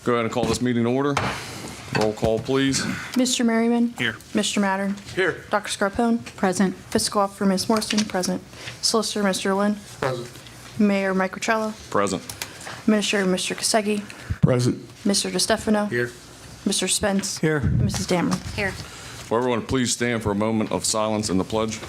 Go ahead and call this meeting to order. Roll call, please. Mr. Merriman? Here. Mr. Mattern? Here. Dr. Scarpone? Present. Fiscal Officer, Ms. Morrison? Present. Solicitor, Mr. Lynn? Present. Mayor Mike Ricciello? Present. Administrator, Mr. Kasegi? Present. Mr. DeStefano? Here. Mr. Spence? Here. And Mrs. Dameron? Here. Will everyone please stand for a moment of silence in the pledge?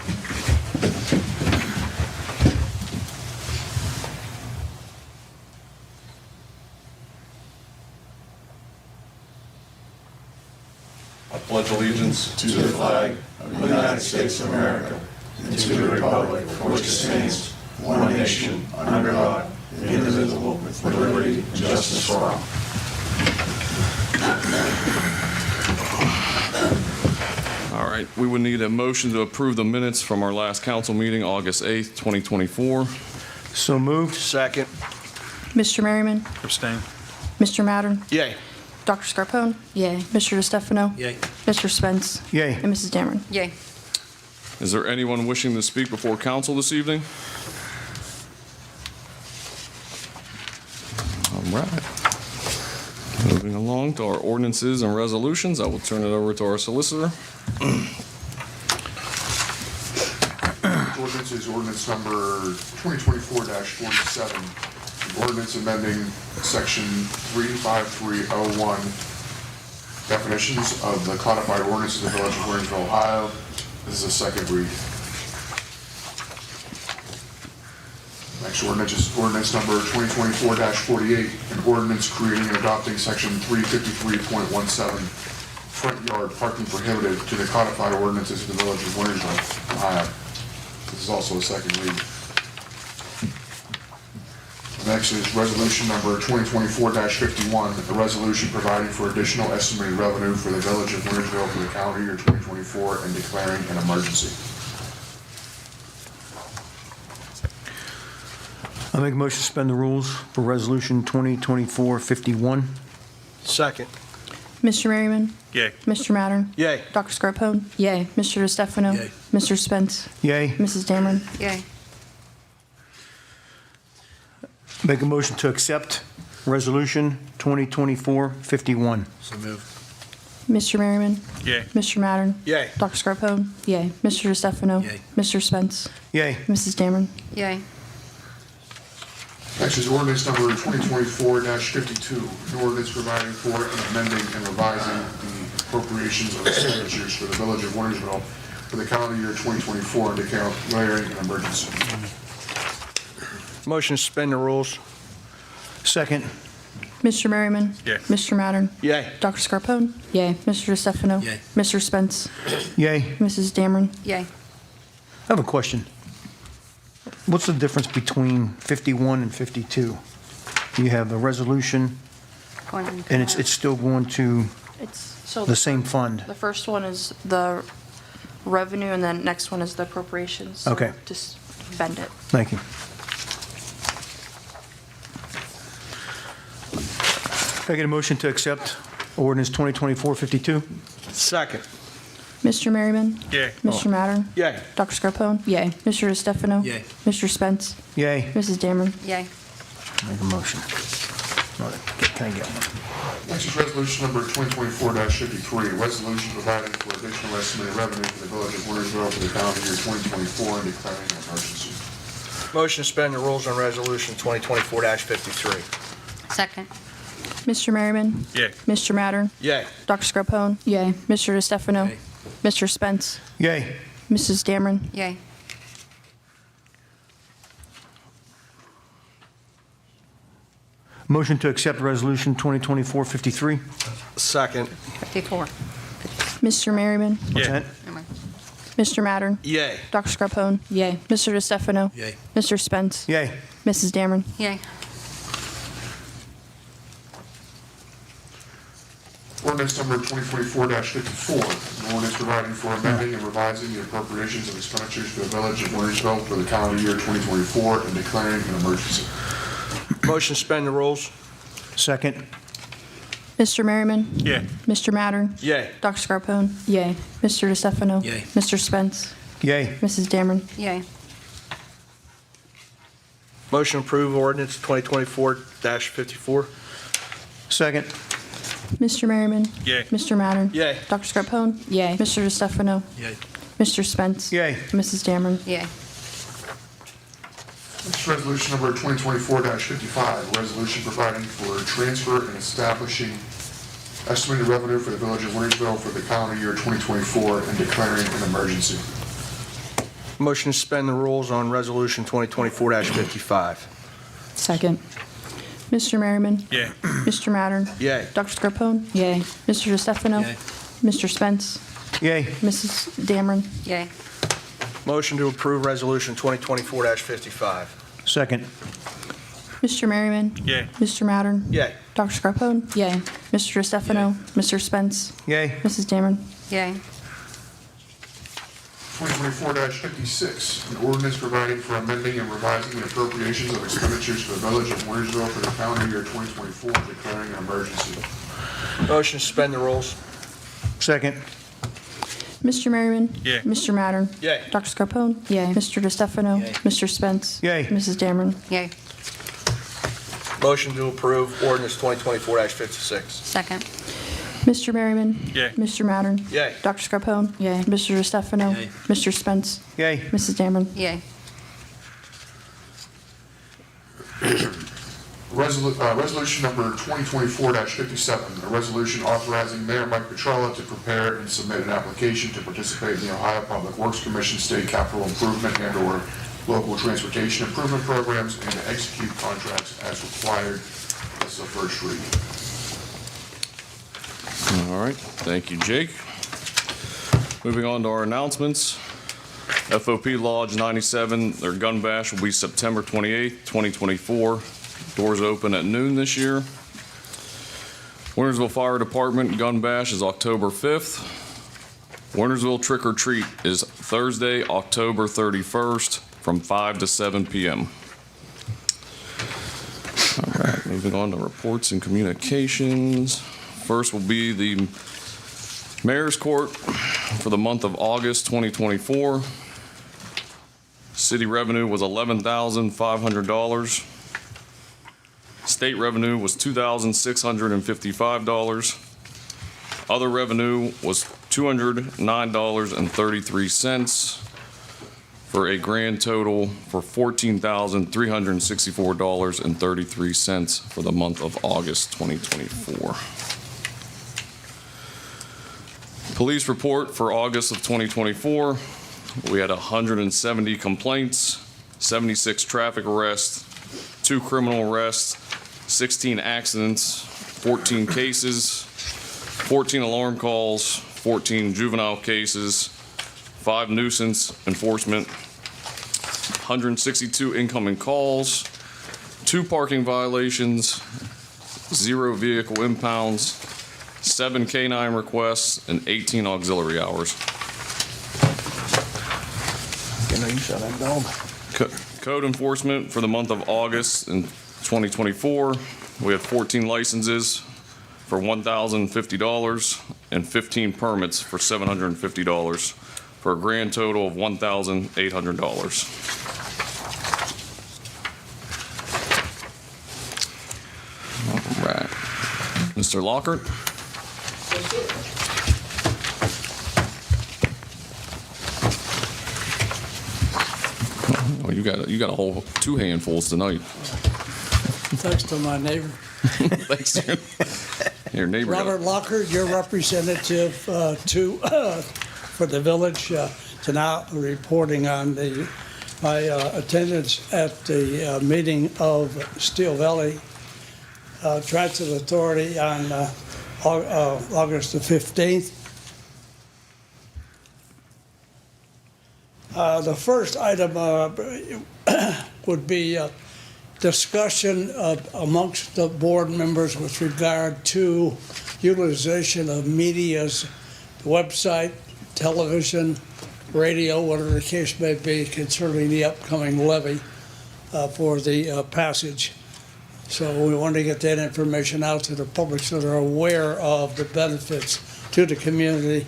I pledge allegiance to the flag of the United States of America and to the republic for which it stands, one nation, under God, indivisible, with liberty and justice for all. All right, we would need a motion to approve the minutes from our last council meeting, August 8th, 2024. So moved. Second. Mr. Merriman? Abstain. Mr. Mattern? Yay. Dr. Scarpone? Yay. Mr. DeStefano? Yay. Mr. Spence? Yay. And Mrs. Dameron? Yay. Is there anyone wishing to speak before council this evening? All right. Moving along to our ordinances and resolutions, I will turn it over to our solicitor. Ordinance is ordinance number 2024-47. Ordinance amending section 35301, definitions of the codified ordinances of the Village of Wintersville, Ohio. This is a second read. Next ordinance is ordinance number 2024-48, an ordinance creating and adopting section 353.17, front yard parking prohibited, to the codified ordinances of the Village of Wintersville, Ohio. This is also a second read. Next is resolution number 2024-51, a resolution providing for additional estimated revenue for the Village of Wintersville for the calendar year 2024 and declaring an emergency. I make a motion to suspend the rules for Resolution 2024-51. Second. Mr. Merriman? Yay. Mr. Mattern? Yay. Dr. Scarpone? Yay. Mr. DeStefano? Yay. Mr. Spence? Yay. Mrs. Dameron? Yay. Make a motion to accept Resolution 2024-51. So moved. Mr. Merriman? Yay. Mr. Mattern? Yay. Dr. Scarpone? Yay. Mr. DeStefano? Yay. Mr. Spence? Yay. Mrs. Dameron? Yay. Next is ordinance number 2024-52, an ordinance providing for and amending and revising the appropriations of expenditures for the Village of Wintersville for the calendar year 2024 and declaring an emergency. Motion to suspend the rules. Second. Mr. Merriman? Yay. Mr. Mattern? Yay. Dr. Scarpone? Yay. Mr. DeStefano? Yay. Mr. Spence? Yay. Mrs. Dameron? Yay. I have a question. What's the difference between 51 and 52? You have a resolution, and it's still going to So the same fund. the first one is the revenue, and then next one is the appropriations. So Okay. Just bend it. Thank you. Can I get a motion to accept ordinance 2024-52? Second. Mr. Merriman? Yay. Mr. Mattern? Yay. Dr. Scarpone? Yay. Mr. DeStefano? Yay. Mr. Spence? Yay. Mrs. Dameron? Yay. Make a motion. Can I get one? Next is resolution number 2024-53, a resolution providing for additional estimated revenue for the Village of Wintersville for the calendar year 2024 and declaring an emergency. Motion to suspend the rules on resolution 2024-53. Second. Mr. Merriman? Yay. Mr. Mattern? Yay. Dr. Scarpone? Yay. Mr. DeStefano? Yay. Mr. Spence? Yay. Mrs. Dameron? Yay. Motion to accept resolution 2024-53. Second. 54. Mr. Merriman? What's that? Mr. Mattern? Yay. Dr. Scarpone? Yay. Mr. DeStefano? Yay. Mr. Spence? Yay. Mrs. Dameron? Yay. Ordinance number 2024-54, an ordinance providing for amending and revising the appropriations of expenditures for the Village of Wintersville for the calendar year 2024 and declaring an emergency. Motion to suspend the rules. Second. Mr. Merriman? Yay. Mr. Mattern? Yay. Dr. Scarpone? Yay. Mr. DeStefano? Yay. Mr. Spence? Yay. Mrs. Dameron? Yay. Motion to approve ordinance 2024-54. Second. Mr. Merriman? Yay. Mr. Mattern? Yay. Dr. Scarpone? Yay. Mr. DeStefano? Yay. Mr. Spence? Yay. Mrs. Dameron? Yay. Next, resolution number 2024-55, resolution providing for transfer and establishing estimated revenue for the village of Wintersville for the calendar year 2024 and declaring an emergency. Motion to suspend the rules on resolution 2024-55. Second. Mr. Merriman? Yay. Mr. Mattern? Yay. Dr. Scarpone? Yay. Mr. DeStefano? Yay. Mr. Spence? Yay. Mrs. Dameron? Yay. Motion to approve resolution 2024-55. Second. Mr. Merriman? Yay. Mr. Mattern? Yay. Dr. Scarpone? Yay. Mr. DeStefano? Mr. Spence? Yay. Mrs. Dameron? Yay. 2024-56, an ordinance providing for amending and revising the appropriations of expenditures for the village of Wintersville for the calendar year 2024 and declaring an emergency. Motion to suspend the rules. Second. Mr. Merriman? Yay. Mr. Mattern? Yay. Dr. Scarpone? Yay. Mr. DeStefano? Yay. Mr. Spence? Yay. Mrs. Dameron? Yay. Motion to approve ordinance 2024-56. Second. Mr. Merriman? Yay. Mr. Mattern? Yay. Dr. Scarpone? Yay. Mr. DeStefano? Yay. Mr. Spence? Yay. Mrs. Dameron? Yay. Resolution number 2024-57, a resolution authorizing Mayor Mike Petrella to prepare and submit an application to participate in the Ohio Public Works Commission State Capital Improvement and/or local transportation improvement programs and to execute contracts as required. This is a first reading. All right, thank you, Jake. Moving on to our announcements. FOP Lodge 97, their gun bash will be September 28th, 2024. Doors open at noon this year. Wintersville Fire Department gun bash is October 5th. Wintersville Trick or Treat is Thursday, October 31st from 5 to 7 p.m. All right, moving on to reports and communications. First will be the Mayor's Court for the month of August 2024. City revenue was $11,500. State revenue was $2,655. Other revenue was $209.33 for a grand total for $14,364.33 for the month of August 2024. Police report for August of 2024. We had 170 complaints, 76 traffic arrests, 2 criminal arrests, 16 accidents, 14 cases, 14 alarm calls, 14 juvenile cases, 5 nuisance enforcement, 162 incoming calls, 2 parking violations, 0 vehicle impounds, 7 K-9 requests, and 18 auxiliary hours. Code enforcement for the month of August in 2024, we had 14 licenses for $1,050 and 15 permits for $750 for a grand total of $1,800. All right. Mr. Lockhart? Oh, you got a whole 2 handfuls tonight. Thanks to my neighbor. Thanks. Your neighbor. Robert Lockhart, your representative for the village, tonight reporting on my attendance at the meeting of Steel Valley Transit Authority on August the 15th. The first item would be discussion amongst the board members with regard to utilization of media's website, television, radio, whatever the case may be, concerning the upcoming levy for the passage. So we want to get that information out to the public so they're aware of the benefits to the community.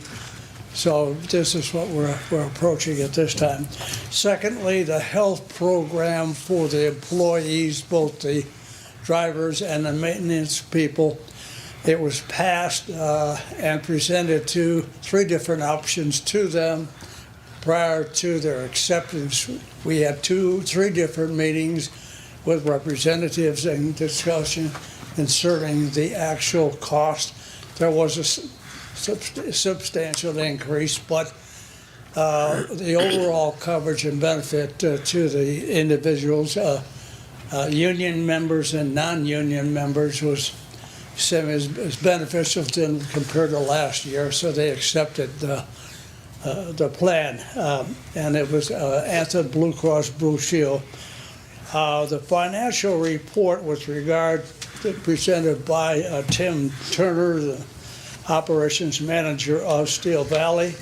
So this is what we're approaching at this time. Secondly, the health program for the employees, both the drivers and the maintenance people. It was passed and presented to 3 different options to them prior to their acceptance. We had 3 different meetings with representatives and discussion concerning the actual cost. There was a substantial increase, but the overall coverage and benefit to the individuals, union members and non-union members, was same as beneficial to them compared to last year, so they accepted the plan. And it was Anthem Blue Cross Blue Shield. The financial report with regard to presented by Tim Turner, the operations manager of Steel Valley.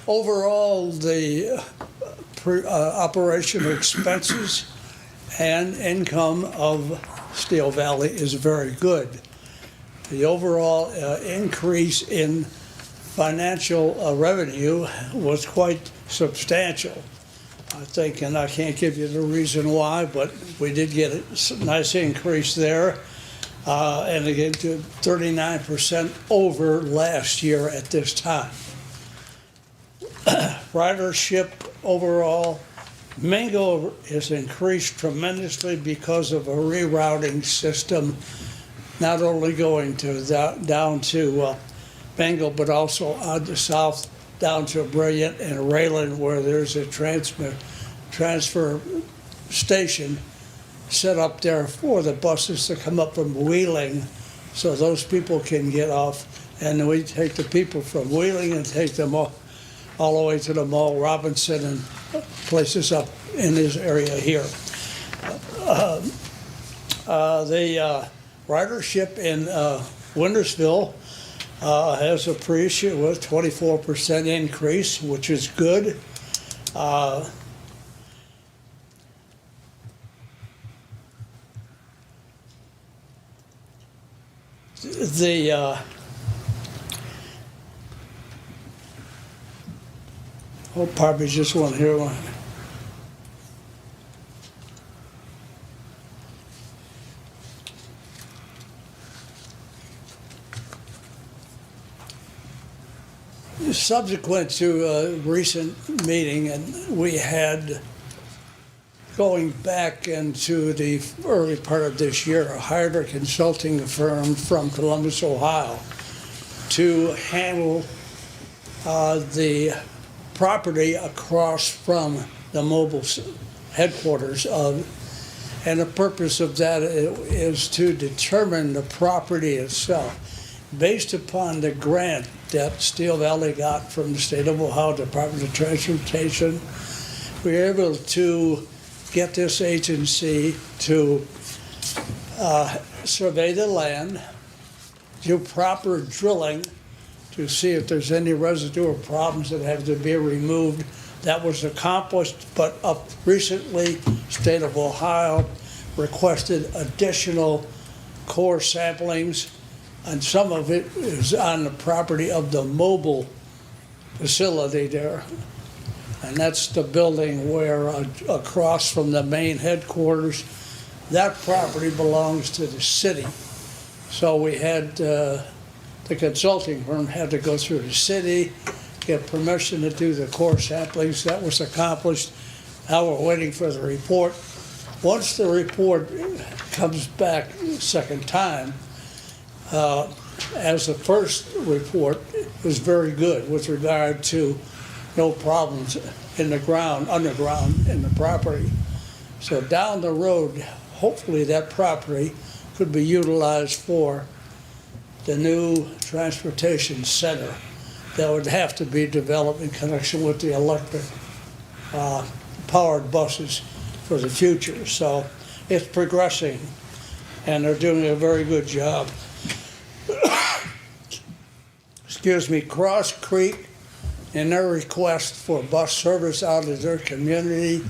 Overall, the operational expenses and income of Steel Valley is very good. The overall increase in financial revenue was quite substantial, I think, and I can't give you the reason why, but we did get a nice increase there. And again, to 39% over last year at this time. Ridership overall, Mingo has increased tremendously because of a rerouting system, not only going to down to Bengal, but also on the south down to Brilliant and Raylan, where there's a transfer station set up there for the buses to come up from Wheeling, so those people can get off. And we take the people from Wheeling and take them all the way to the Mall Robinson and places up in this area here. The ridership in Wintersville has appreciated with 24% increase, which is good. Probably just one here. Subsequent to a recent meeting, and we had, going back into the early part of this year, hired a consulting firm from Columbus, Ohio, to handle the property across from the mobile headquarters and the purpose of that is to determine the property itself. Based upon the grant that Steel Valley got from the state of Ohio Department of Transportation, we were able to get this agency to survey the land, do proper drilling to see if there's any residual problems that have to be removed. That was accomplished, but up recently, state of Ohio requested additional core samplings, and some of it is on the property of the mobile facility there. And that's the building where across from the main headquarters, that property belongs to the city. So we had, the consulting firm had to go through the city, get permission to do the core samplings. That was accomplished. Now we're waiting for the report. Once the report comes back second time, as the first report was very good with regard to no problems in the ground, underground in the property. So down the road, hopefully that property could be utilized for the new transportation center that would have to be developed in connection with the electric powered buses for the future. So it's progressing, and they're doing a very good job. Excuse me, Cross Creek, in their request for bus service out of their community,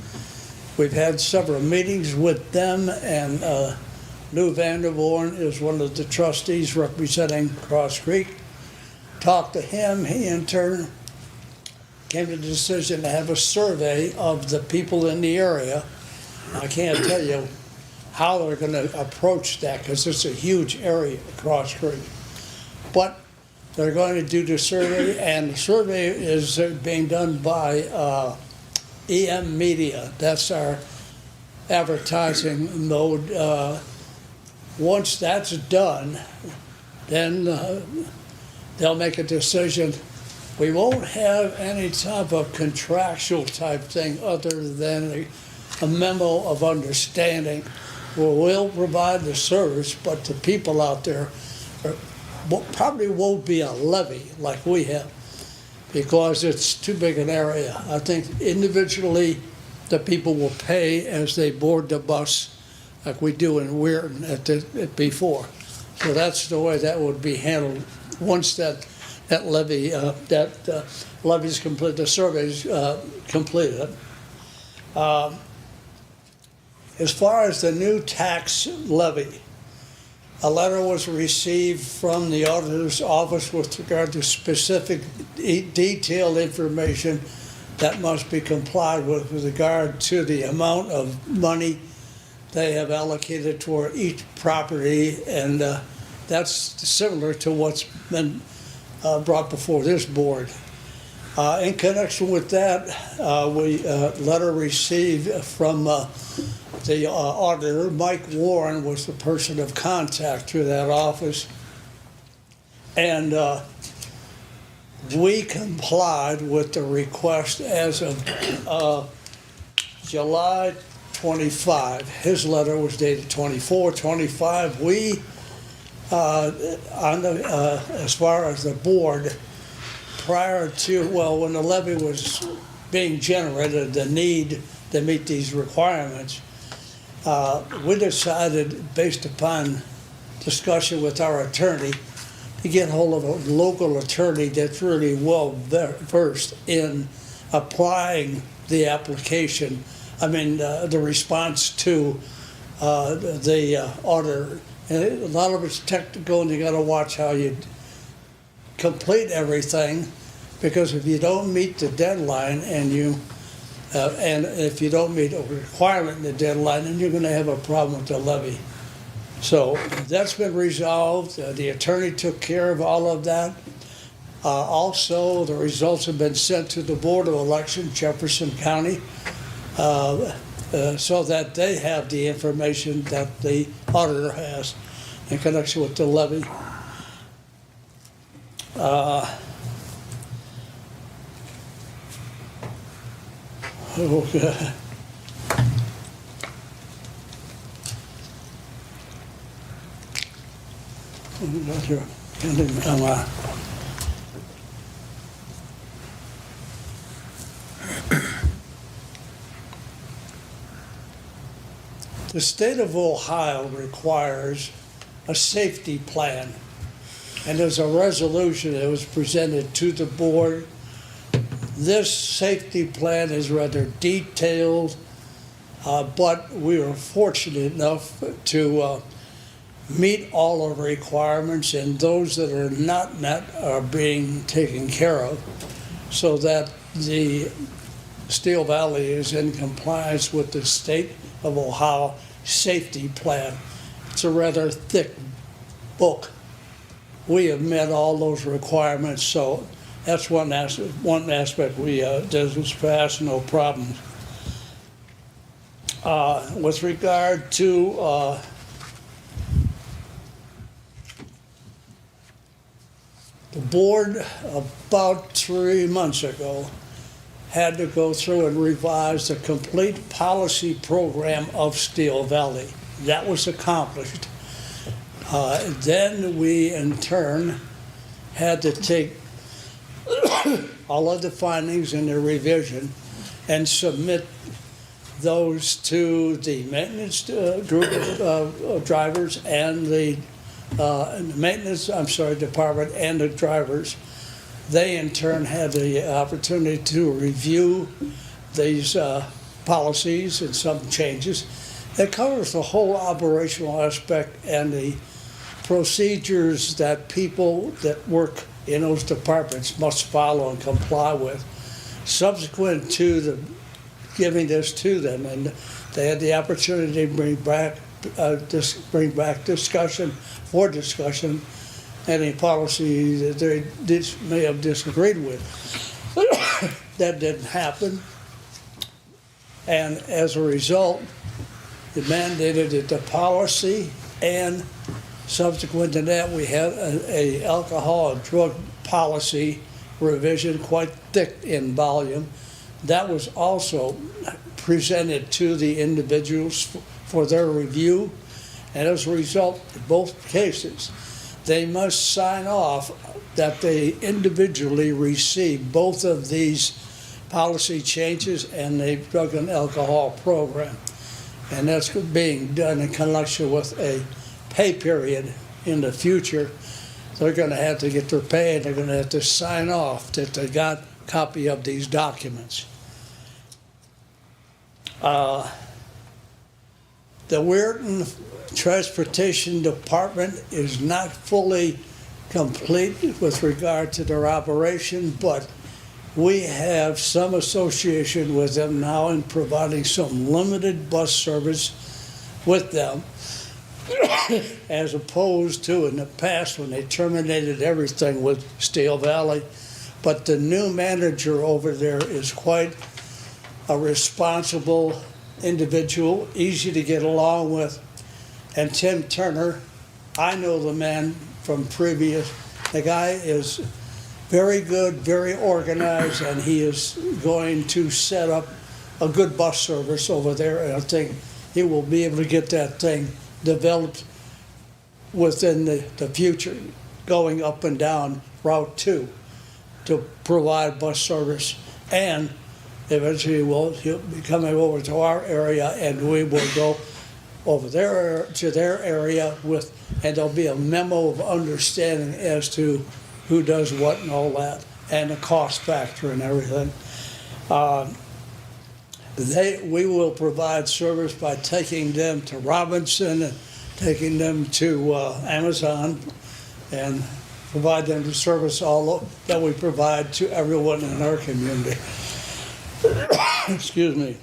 we've had several meetings with them, and Lou Vanderborn is one of the trustees representing Cross Creek. Talked to him, he in turn came to the decision to have a survey of the people in the area. I can't tell you how they're gonna approach that, because it's a huge area across the street. But they're going to do the survey, and the survey is being done by EM Media. That's our advertising mode. Once that's done, then they'll make a decision. We won't have any type of contractual type thing other than a memo of understanding where we'll provide the service, but the people out there probably won't be a levy like we have, because it's too big an area. I think individually, the people will pay as they board the bus, like we do in Weirton before. So that's the way that would be handled once that levy's complete, the survey's completed. As far as the new tax levy, a letter was received from the auditor's office with regard to specific detailed information that must be complied with regard to the amount of money they have allocated toward each property, and that's similar to what's been brought before this board. In connection with that, we letter received from the auditor. Mike Warren was the person of contact through that office, and we complied with the request as of July 25. His letter was dated 24/25. We, as far as the board, prior to, when the levy was being generated, the need to meet these requirements, we decided, based upon discussion with our attorney, to get hold of a local attorney that's really well versed in applying the application, the response to the auditor. And a lot of it's technical, and you gotta watch how you complete everything, because if you don't meet the deadline and if you don't meet a requirement in the deadline, then you're gonna have a problem with the levy. So that's been resolved. The attorney took care of all of that. Also, the results have been sent to the Board of Election, Jefferson County, so that they have the information that the auditor has in connection with the levy. Okay. The state of Ohio requires a safety plan, and there's a resolution that was presented to the board. This safety plan is rather detailed, but we were fortunate enough to meet all of the requirements, and those that are not met are being taken care of, so that the Steel Valley is in compliance with the state of Ohio safety plan. It's a rather thick book. We have met all those requirements, so that's one aspect we did was pass, no problems. With regard to the board, about 3 months ago, had to go through and revise the complete policy program of Steel Valley. That was accomplished. Then we, in turn, had to take all of the findings in the revision and submit those to the maintenance group of drivers and the maintenance, department and the drivers. They in turn had the opportunity to review these policies and some changes. It covers the whole operational aspect and the procedures that people that work in those departments must follow and comply with. Subsequent to giving this to them, and they had the opportunity to bring back bring back discussion, for discussion, any policy that they may have disagreed with. That didn't happen. And as a result, it mandated that the policy, and subsequent to that, we had a alcohol and drug policy revision, quite thick in volume. That was also presented to the individuals for their review. And as a result, in both cases, they must sign off that they individually receive both of these policy changes and the drug and alcohol program. And that's being done in conjunction with a pay period in the future. They're going to have to get their pay, and they're going to have to sign off that they got a copy of these documents. The Weirton Transportation Department is not fully complete with regard to their operation, but we have some association with them now in providing some limited bus service with them, as opposed to in the past when they terminated everything with Steel Valley. But the new manager over there is quite a responsible individual, easy to get along with. And Tim Turner, I know the man from previous, the guy is very good, very organized, and he is going to set up a good bus service over there. And I think he will be able to get that thing developed within the future, going up and down Route 2 to provide bus service. And eventually he'll be coming over to our area, and we will go over there to their area with, and there'll be a memo of understanding as to who does what and all that, and the cost factor and everything. We will provide service by taking them to Robinson and taking them to Amazon, and provide them the service all that we provide to everyone in our community. Excuse me.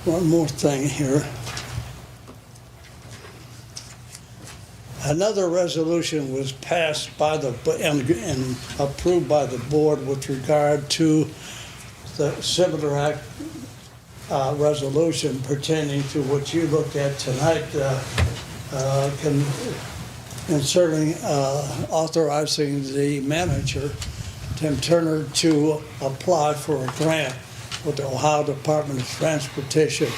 One more thing here. Another resolution was passed by and approved by the board with regard to the Similar Act resolution pertaining to what you looked at tonight, concerning authorizing the manager, Tim Turner, to apply for a grant with the Ohio Department of Transportation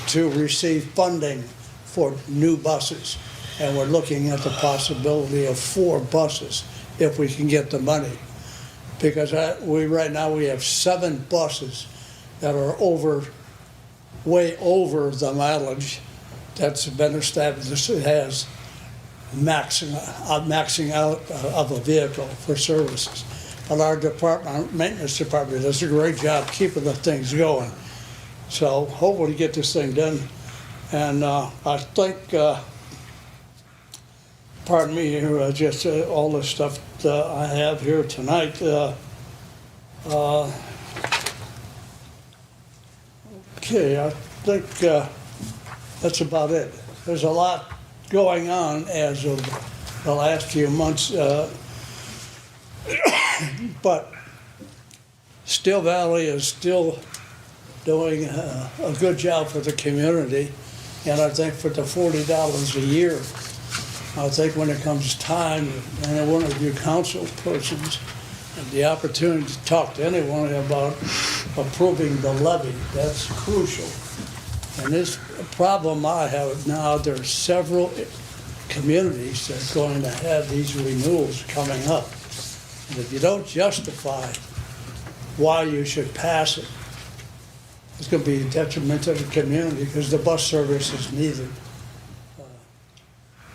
to receive funding for new buses. And we're looking at the possibility of 4 buses if we can get the money. Because right now we have 7 buses that are way over the mileage that's been established. It has maxing out of a vehicle for services. But our maintenance department does a great job keeping the things going. So hopefully get this thing done. And I think, pardon me here, just all the stuff that I have here tonight. Okay, I think that's about it. There's a lot going on as of the last few months, but Steel Valley is still doing a good job for the community, and I think for the $40 a year, I think when it comes time, and one of you council persons have the opportunity to talk to anyone about approving the levy, that's crucial. And this problem I have now, there's several communities that are going to have these renewals coming up. And if you don't justify why you should pass it, it's going to be a detriment to the community because the bus service is needed.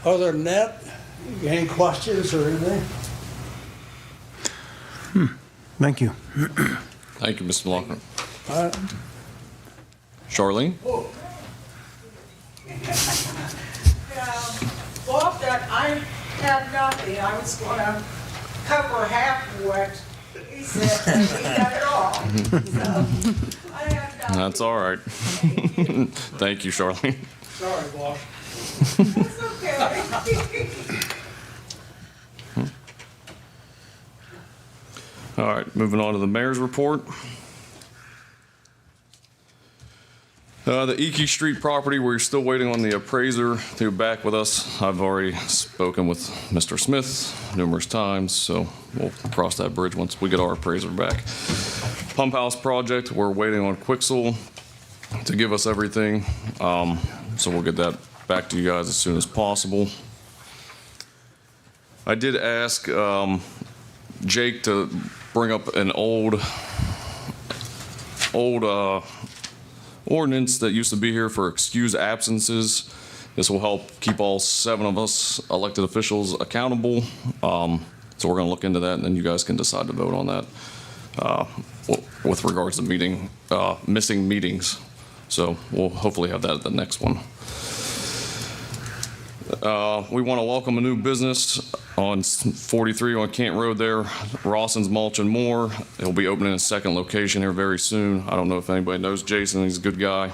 Other than that, any questions or anything? Thank you. Thank you, Mr. Lochner. All right. Charlene? Bob, that I have nothing. I was going to cover half of what He said, he got it all. So, I have got That's all right. Thank you, Charlene. Sorry, boss. It's okay. All right, moving on to the mayor's report. The Ekie Street property, we're still waiting on the appraiser to be back with us. I've already spoken with Mr. Smith numerous times, so we'll cross that bridge once we get our appraiser back. Pump house project, we're waiting on Quixel to give us everything, so we'll get that back to you guys as soon as possible. I did ask Jake to bring up an old ordinance that used to be here for excused absences. This will help keep all 7 of us elected officials accountable. So we're gonna look into that, and then you guys can decide to vote on that with regards to missing meetings. So we'll hopefully have that at the next one. We want to welcome a new business on 43 on Kent Road there, Rawson's Mulch and More. It'll be opening a second location here very soon. I don't know if anybody knows Jason, he's a good guy.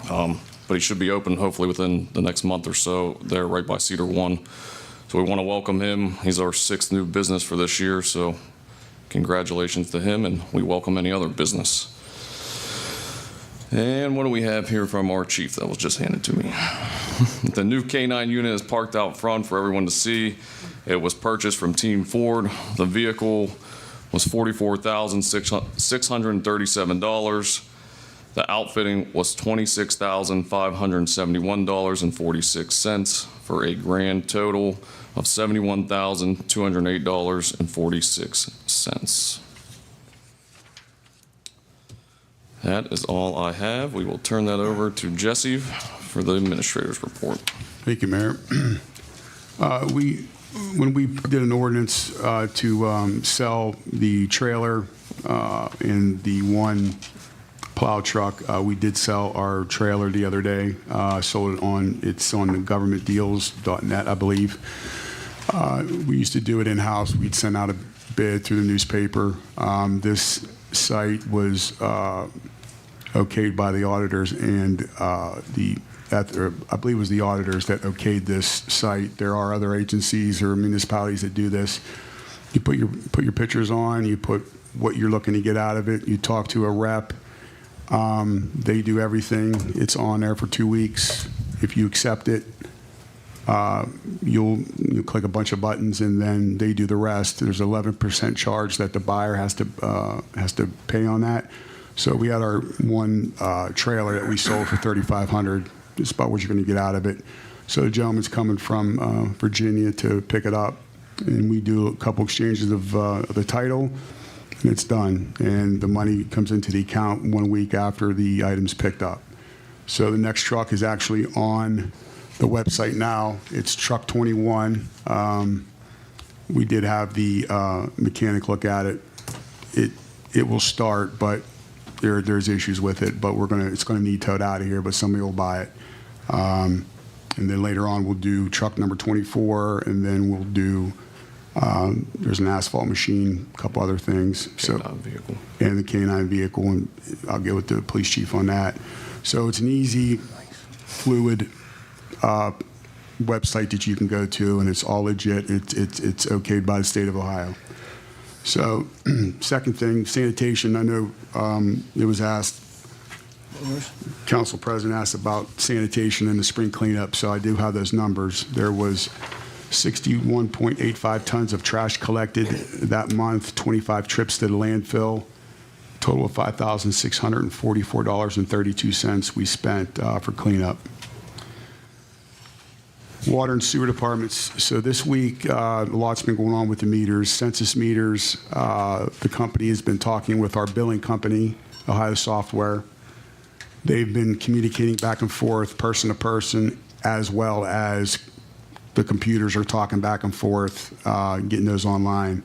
But he should be open hopefully within the next month or so there right by Cedar One. So we want to welcome him. He's our 6th new business for this year, so congratulations to him, and we welcome any other business. And what do we have here from our chief that was just handed to me? The new K9 unit is parked out front for everyone to see. It was purchased from Team Ford. The vehicle was $44,637. The outfitting was $26,571.46 for a grand total of $71,208.46. That is all I have. We will turn that over to Jesse for the administrator's report. Thank you, Mayor. When we did an ordinance to sell the trailer and the one plow truck, we did sell our trailer the other day. Sold it it's on the governmentdeals.net, I believe. We used to do it in-house. We'd send out a bid through the newspaper. This site was okayed by the auditors, and I believe it was the auditors that okayed this site. There are other agencies or municipalities that do this. You put your pictures on, you put what you're looking to get out of it, you talk to a rep. They do everything. It's on there for 2 weeks. If you accept it, you'll click a bunch of buttons, and then they do the rest. There's 11% charge that the buyer has to pay on that. So we had our one trailer that we sold for $3,500. It's about what you're going to get out of it. So the gentleman's coming from Virginia to pick it up, and we do a couple exchanges of the title, and it's done. And the money comes into the account 1 week after the item's picked up. So the next truck is actually on the website now. It's truck 21. We did have the mechanic look at it. It will start, but there's issues with it. But it's gonna need towed out of here. But somebody will buy it. And then later on we'll do truck number 24, and then we'll do. There's an asphalt machine, a couple other things. K9 vehicle. And the K9 vehicle, and I'll get with the police chief on that. So it's an easy, fluid website that you can go to, and it's all legit. It's okayed by the state of Ohio. So, second thing, sanitation. I know it was asked. Council President asked about sanitation and the spring cleanup. So I do have those numbers. There was 61.85 tons of trash collected that month. 25 trips to the landfill. Total of $5,644.32 we spent for cleanup. Water and sewer departments. So this week, a lot's been going on with the meters, census meters. The company has been talking with our billing company, Ohio Software. They've been communicating back and forth, person to person, as well as the computers are talking back and forth, getting those online.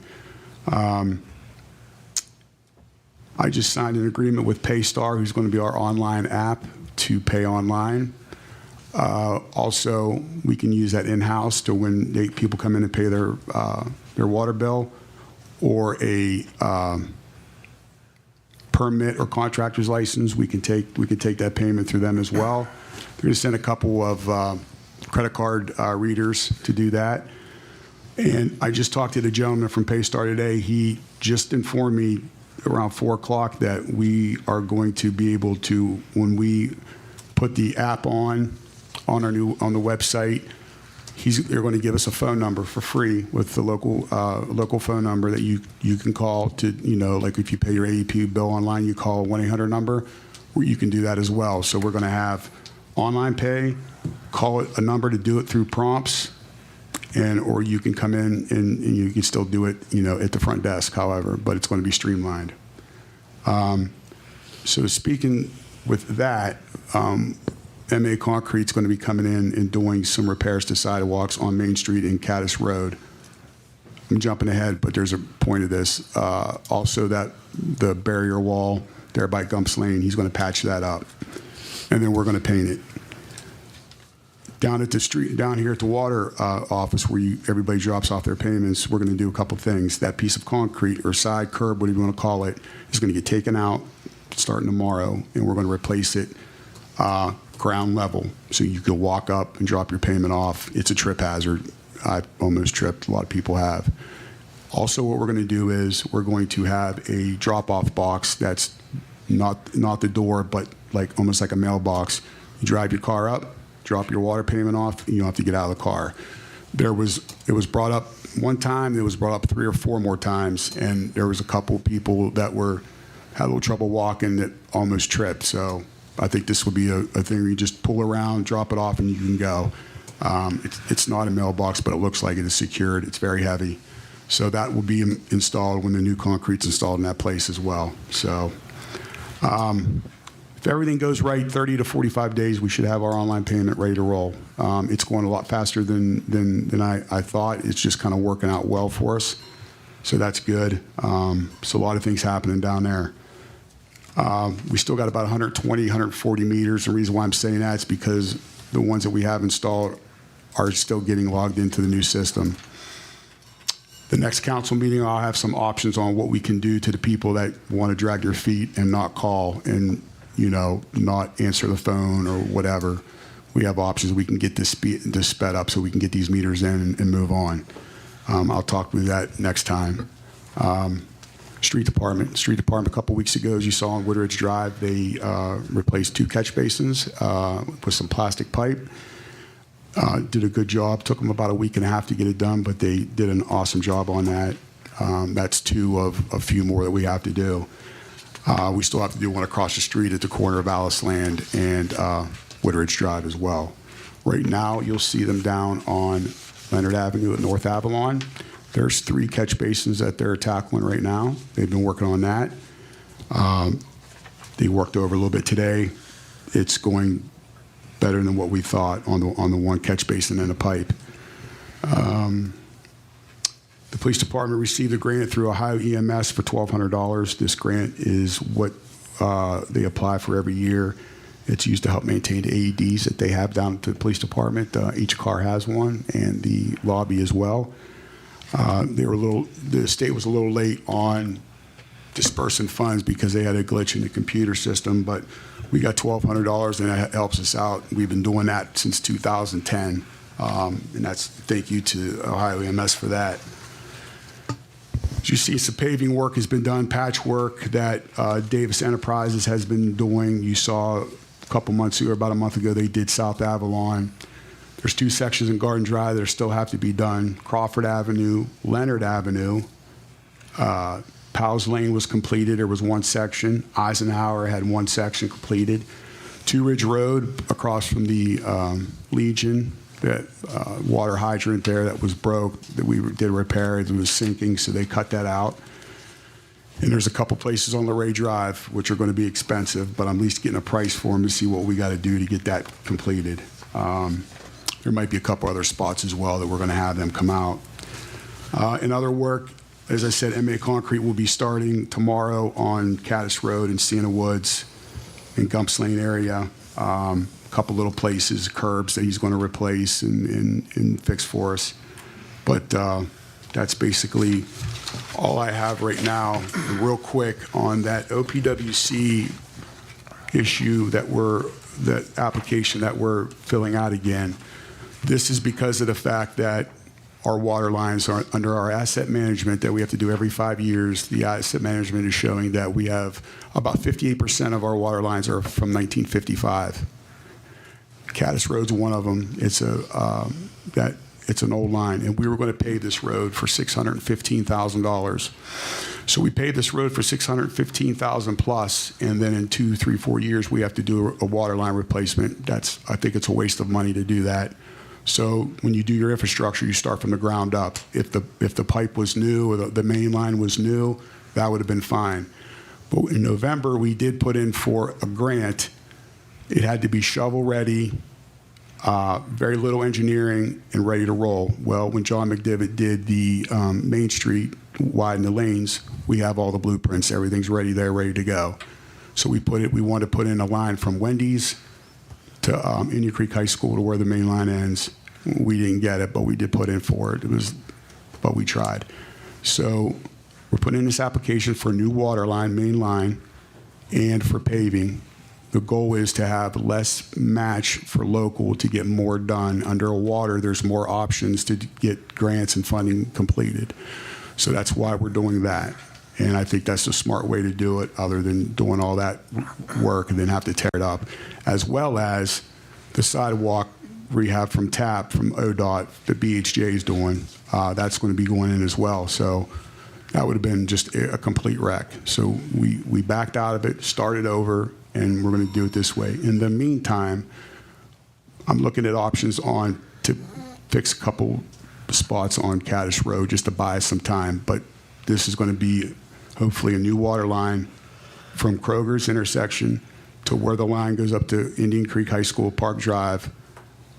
I just signed an agreement with Paystar, who's going to be our online app to pay online. Also, we can use that in-house to when people come in and pay their water bill, or a permit or contractor's license, we can take that payment through them as well. They're going to send a couple of credit card readers to do that. And I just talked to the gentleman from Paystar today. He just informed me around 4 o'clock that we are going to be able to, when we put the app on the website, they're going to give us a phone number for free with the local phone number that you can call to, like if you pay your AEP bill online, you call a 1-800 number, where you can do that as well. So we're going to have online pay, call it a number to do it through prompts, or you can come in and you can still do it, at the front desk, however, but it's going to be streamlined. So speaking with that, MA Concrete's going to be coming in and doing some repairs to sidewalks on Main Street and Caddis Road. I'm jumping ahead, but there's a point of this. Also, that the barrier wall there by Gumps Lane, he's going to patch that up, and then we're going to paint it. Down at the street, down here at the water office, where everybody drops off their payments, we're going to do a couple things. That piece of concrete or side curb, whatever you want to call it, is going to get taken out starting tomorrow, and we're going to replace it ground level, so you can walk up and drop your payment off. It's a trip hazard. I've almost tripped. A lot of people have. Also, what we're going to do is we're going to have a drop-off box that's not the door, but almost like a mailbox. You drive your car up, drop your water payment off, and you don't have to get out of the car. It was brought up one time. It was brought up 3 or 4 more times, and there was a couple people that had a little trouble walking that almost tripped. So I think this will be a thing where you just pull around, drop it off, and you can go. It's not a mailbox, but it looks like it is secured. It's very heavy. So that will be installed when the new concrete's installed in that place as well. So if everything goes right, 30 to 45 days, we should have our online payment ready to roll. It's going a lot faster than I thought. It's just kind of working out well for us. So that's good. So a lot of things happening down there. We still got about 120, 140 meters. The reason why I'm saying that is because the ones that we have installed are still getting logged into the new system. The next council meeting, I'll have some options on what we can do to the people that want to drag their feet and not call and, not answer the phone or whatever. We have options. We can get this sped up so we can get these meters in and move on. I'll talk with that next time. Street Department a couple weeks ago, as you saw on Woodridge Drive, they replaced 2 catch basins with some plastic pipe. Did a good job. Took them about a week and a half to get it done, but they did an awesome job on that. That's 2 of a few more that we have to do. We still have to do one across the street at the corner of Alice Land and Woodridge Drive as well. Right now, you'll see them down on Leonard Avenue at North Avalon. There's 3 catch basins that they're tackling right now. They've been working on that. They worked over a little bit today. It's going better than what we thought on the 1 catch basin and a pipe. The police department received a grant through Ohio EMS for $1,200. This grant is what they apply for every year. It's used to help maintain the AEDs that they have down at the police department. Each car has one, and the lobby as well. The state was a little late on dispersing funds because they had a glitch in the computer system, but we got $1,200 and that helps us out. We've been doing that since 2010, and that's thank you to Ohio EMS for that. As you see, some paving work has been done, patchwork that Davis Enterprises has been doing. You saw a couple months ago, about a month ago, they did South Avalon. There's 2 sections in Garden Drive that still have to be done. Crawford Avenue, Leonard Avenue, Powell's Lane was completed. There was 1 section. Eisenhower had 1 section completed. 2 Ridge Road across from the Legion, that water hydrant there that was broke, that we did repair. It was sinking, so they cut that out. And there's a couple places on Luray Drive which are going to be expensive, but I'm at least getting a price for them to see what we got to do to get that completed. There might be a couple other spots as well that we're going to have them come out. In other work, as I said, MA Concrete will be starting tomorrow on Caddis Road in Sienna Woods and Gumps Lane area. A couple little places, curbs that he's going to replace and fix for us. But That's basically all I have right now. Real quick, on that OPWC issue that application that we're filling out again, this is because of the fact that our water lines are under our asset management that we have to do every 5 years. The asset management is showing that we have about 58% of our water lines are from 1955. Caddis Road's one of them. It's an old line, and we were going to pave this road for $615,000. So we paved this road for $615,000 plus, and then in 2, 3, 4 years we have to do a water line replacement. I think it's a waste of money to do that. So when you do your infrastructure, you start from the ground up. If the pipe was new or the main line was new, that would have been fine. But in November, we did put in for a grant. It had to be shovel-ready, very little engineering, and ready to roll. Well, when John McDivitt did the Main Street, widen the lanes, we have all the blueprints. Everything's ready there, ready to go. So we wanted to put in a line from Wendy's to Indian Creek High School to where the main line ends. We didn't get it, but we did put in for it. But we tried. So we're putting in this application for a new water line, main line, and for paving. The goal is to have less match for local to get more done. Under a water, there's more options to get grants and funding completed. So that's why we're doing that. And I think that's a smart way to do it, other than doing all that work and then have to tear it up, as well as the sidewalk rehab from TAP, from ODOT, that BHJ is doing. That's going to be going in as well. So that would have been just a complete wreck. So we backed out of it, started over, and we're going to do it this way. In the meantime, I'm looking at options to fix a couple spots on Caddis Road just to buy us some time. But this is going to be hopefully a new water line from Kroger's intersection to where the line goes up to Indian Creek High School, Park Drive,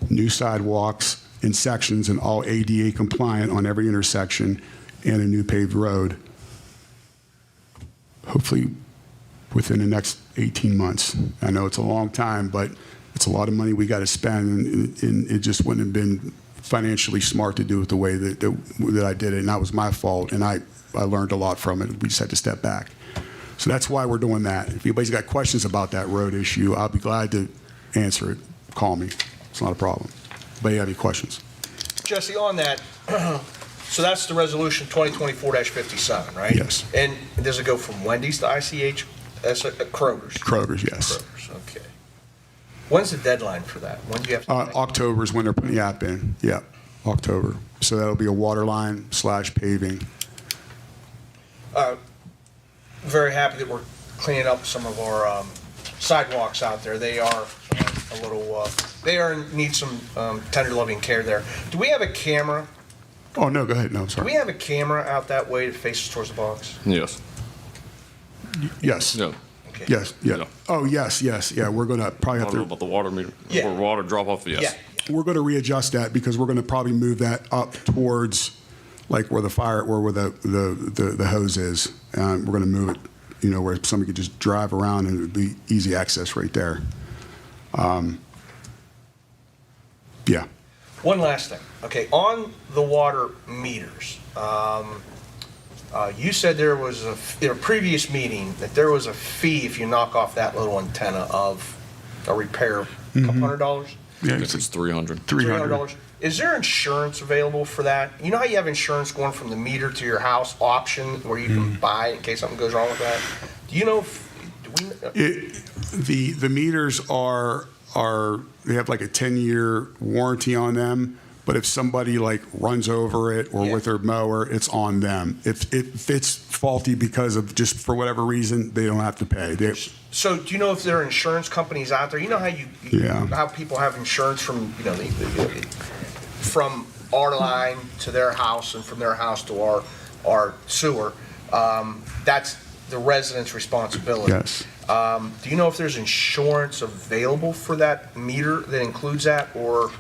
new sidewalks in sections and all ADA compliant on every intersection, and a new paved road. Hopefully within the next 18 months. I know it's a long time, but it's a lot of money we got to spend, and it just wouldn't have been financially smart to do it the way that I did it, and that was my fault, and I learned a lot from it. We just had to step back. So that's why we're doing that. If anybody's got questions about that road issue, I'll be glad to answer it. Call me. It's not a problem. Anybody have any questions? Jesse, on that, so that's the resolution 2024-57, right? Yes. And does it go from Wendy's to ICH, Kroger's? Kroger's, yes. Kroger's, okay. When's the deadline for that? When do you have to? October is when they're putting the app in. Yeah, October. So that'll be a water line / paving. Very happy that we're cleaning up some of our sidewalks out there. They are a little, need some tender loving care there. Do we have a camera? Oh, no, go ahead. No, Do sorry. we have a camera out that way that faces towards the box? Yes. Yes. No. Okay. Yes. Yeah. No. Oh, yes. Yeah, we're going to probably I have don't know to. about the water meter. Yeah. Or water drop off, yes. Yeah. We're going to readjust that because we're going to probably move that up towards like where the hose is. We're going to move it, where somebody could just drive around and it would be easy access right there. Yeah. One last thing. Okay, on the water meters, you said there was in a previous meeting that there was a fee if you knock off that little antenna of a repair, a couple $100? Yeah. I think it's 300. $300. Is there insurance available for that? You know how you have insurance going from the meter to your house option where you can buy in case something goes wrong with that? Do you know? The meters they have like a 10-year warranty on them, but if somebody like runs over it or with their mower, it's on them. If it's faulty because of just for whatever reason, they don't have to pay. So do you know if there are insurance companies out there? You know how how people have insurance from from our line to their house and from their house to our sewer. That's the resident's responsibility. Yes. Do you know if there's insurance available for that meter that includes that, or?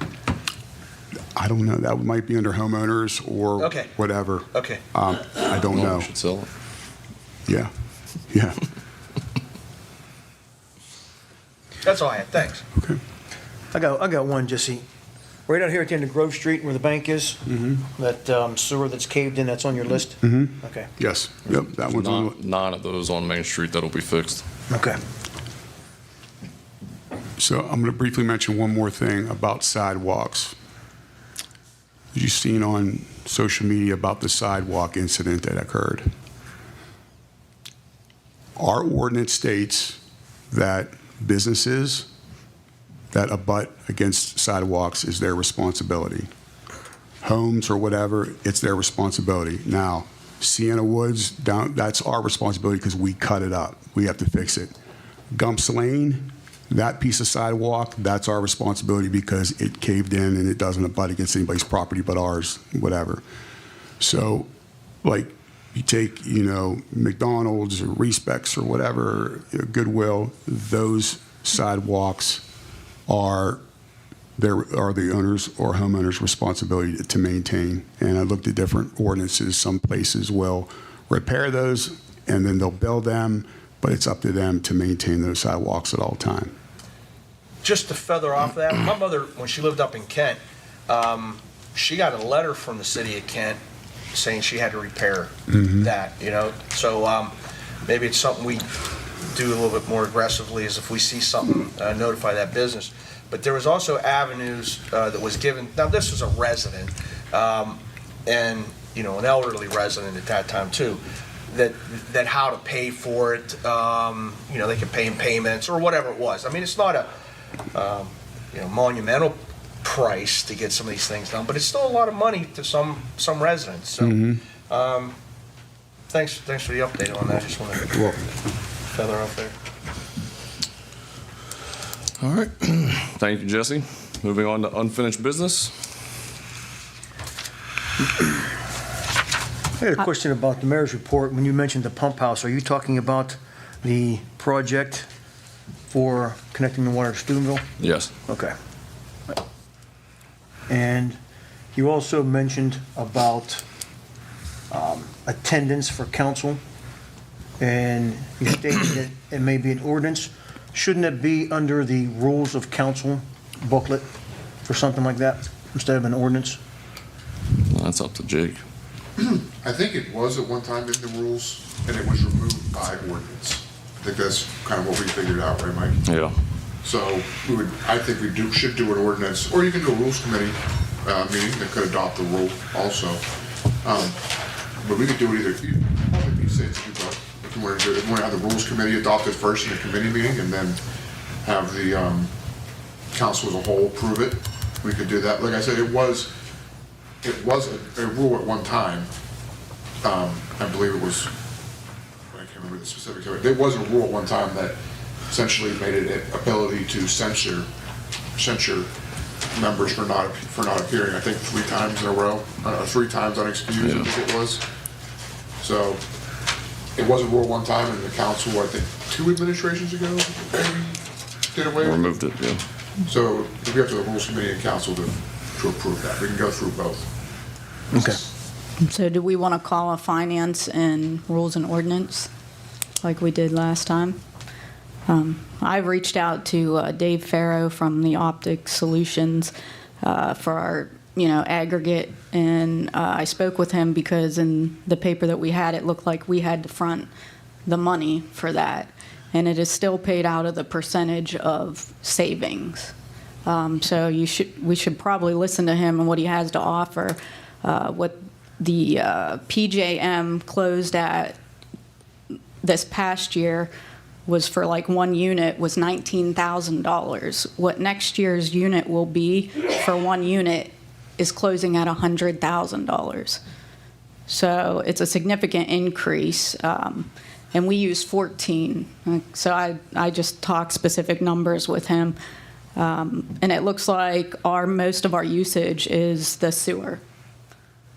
I don't know. That might be under homeowners or whatever. Okay. I don't know. We should sell it. Yeah. Yeah. That's all I had. Thanks. Okay. I got one, Jesse. right out here at the end of Grove Street where the bank is, that sewer that's caved in, that's on your list? Okay, Yes, yep, that one's on. Nine of those on Main Street that'll be fixed. okay. So I'm going to briefly mention one more thing about sidewalks. You've seen on social media about the sidewalk incident that occurred. Our ordinance states that businesses that abut against sidewalks is their responsibility. Homes or whatever, it's their responsibility. Now, Sienna Woods, that's our responsibility because we cut it up. We have to fix it. Gumps Lane, that piece of sidewalk, that's our responsibility because it caved in and it doesn't abut against anybody's property but ours, whatever. So, like, you take, McDonald's or Respecs or whatever, Goodwill, those sidewalks are the owners or homeowners' responsibility to maintain. And I looked at different ordinances. Some places will repair those and then they'll bill them, but it's up to them to maintain those sidewalks at all time. Just to feather off that, my mother, when she lived up in Kent, she got a letter from the city of Kent saying she had to repair that, So maybe it's something we do a little bit more aggressively, is if we see something, notify that business. But there was also avenues that was given, now this was a resident, and, an elderly resident at that time too, that how to pay for it, they could pay in payments or whatever it was. I mean, it's not a, monumental price to get some of these things done, but it's still a lot of money to some residents. So, thanks for the update on that. I just want to feather off there. All right. Thank you, Jesse. Moving on to unfinished business. I had a question about the mayor's report. When you mentioned the pump house, are you talking about the project for connecting the water to Steubenville? Yes. Okay. And you also mentioned about attendance for council, and you stated that it may be an ordinance. Shouldn't it be under the rules of council booklet for something like that instead of an ordinance? Well, that's up to Jake. I think it was at one time in the rules, and it was removed by ordinance. I think that's kind of what we figured out, right, Mike? Yeah. So I think we should do an ordinance, or you can do a rules committee meeting that could adopt the rule also. But we could do it either, probably be safe to do both. If you want to do it, if you want to have the rules committee adopt it first in a committee meeting, and then have the council as a whole approve it, we could do that. Like I said, it was a rule at one time. I believe it was, I can't remember the specifics of it. There was a rule at one time that essentially made it an ability to censure members for not appearing. I think 3 times in a row, 3 times unexcused, I think it was. So it was a rule one time, and the council, I think 2 administrations ago, maybe did away with it. Removed it, yeah. So we have to the rules committee and council to approve that. We can go through both. Okay. So do we want to call a finance and rules and ordinance like we did last time? I've reached out to Dave Farrow from the Optic Solutions for our, aggregate, and I spoke with him because in the paper that we had, it looked like we had to front the money for that, and it is still paid out of the percentage of savings. So we should probably listen to him and what he has to offer. What the PJM closed at this past year was for like 1 unit was $19,000. What next year's unit will be for 1 unit is closing at $100,000. So it's a significant increase. And we use 14. So I just talked specific numbers with him. And it looks like most of our usage is the sewer.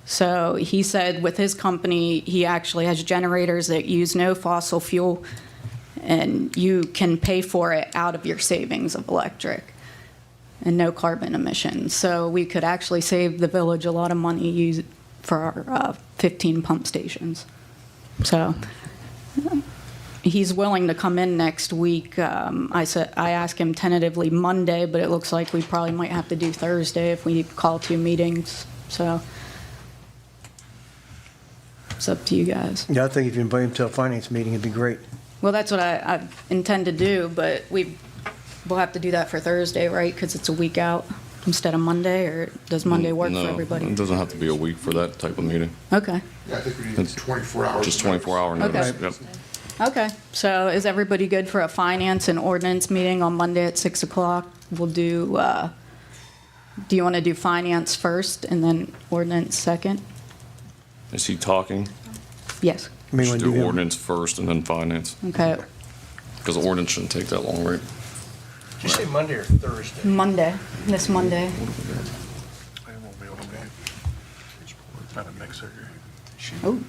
So he said with his company, he actually has generators that use no fossil fuel, and you can pay for it out of your savings of electric and no carbon emissions. So we could actually save the village a lot of money for our 15 pump stations. So he's willing to come in next week. I asked him tentatively Monday, but it looks like we probably might have to do Thursday if we call 2 meetings, so it's up to you guys. Yeah, I think if you invite him to a finance meeting, it'd be great. Well, that's what I intend to do, but we'll have to do that for Thursday, right? Because it's a week out instead of Monday, or does Monday work for No, everybody? it doesn't have to be a week for that type of meeting. Okay, Yeah, I think we need 24 hours. Just 24-hour notice. Okay. Yep. okay. So is everybody good for a finance and ordinance meeting on Monday at 6 o'clock? We'll do you want to do finance first and then ordinance second? Is he talking? Yes. Maybe Should we do do him. ordinance first and then finance, Okay, because ordinance shouldn't take that long, right? Did you say Monday or Thursday? Monday, this Monday. Oh,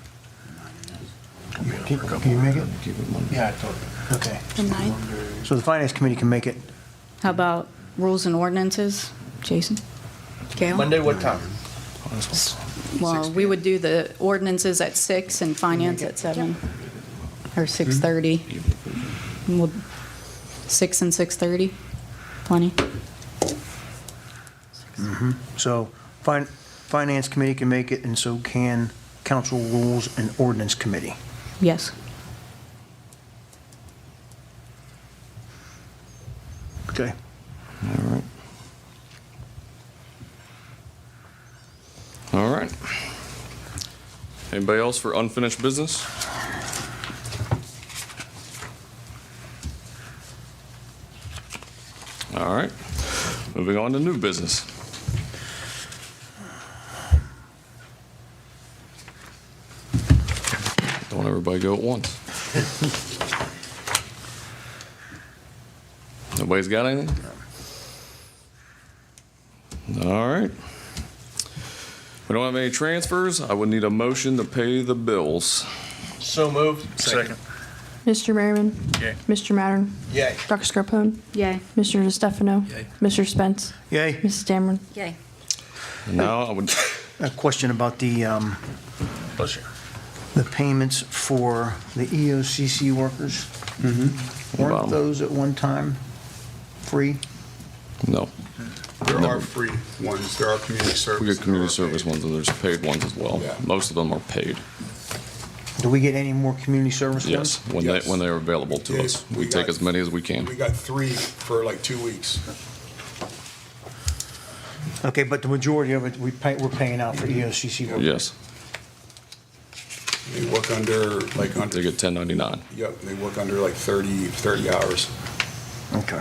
Can you make it? Yeah, I thought. Okay. The 9th? So the finance committee can make it. how about rules and ordinances? Jason? Gail? Monday, what time? Well, we would do the ordinances at 6 and finance at 7, or 6:30. And we'll 6 and 6:30, plenty. So finance committee can make it, and so can council rules and ordinance committee. Yes. Okay. All right. All right. Anybody else for unfinished business? All right. Moving on to new business. Don't want everybody go at once. Nobody's got anything? All right. We don't have any transfers. I would need a motion to pay the bills. So moved. Second. Mr. Merriman? Yay. Mr. Mattern? Yay. Dr. Scarpone? Yay. Mr. DeStefano? Yay. Mr. Spence? Yay. Mrs. Dameron? Yay. Now I would, A question about the payments for the EOCC workers. Weren't Bottom. those at one time free? no. There are free ones, there are community service. We get and community there are service paid. ones and there's paid ones as well. Yeah. Most of them are paid. Do we get any more community service ones? Yes, Yes. when they are available to Yeah, us. we We take got- as many as we can. We got 3 for like 2 weeks. Okay, but the majority of it, we're paying out for EOCC workers. Yes, They work under, like, they under, get 1099. yep, they work under like 30 hours. Okay.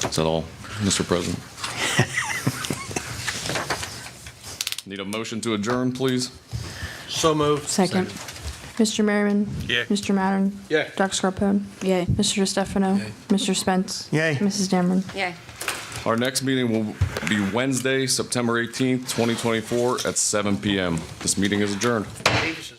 Is that all, Mr. President? Need a motion to adjourn, please? So moved. Second. Mr. Merriman? Yay. Mr. Mattern? Yay. Dr. Scarpone? Yay. Mr. DeStefano? Mr. Spence? Yay. Mrs. Dameron? Yay. Our next meeting will be Wednesday, September 18th, 2024 at 7 PM. This meeting is adjourned. Davis is-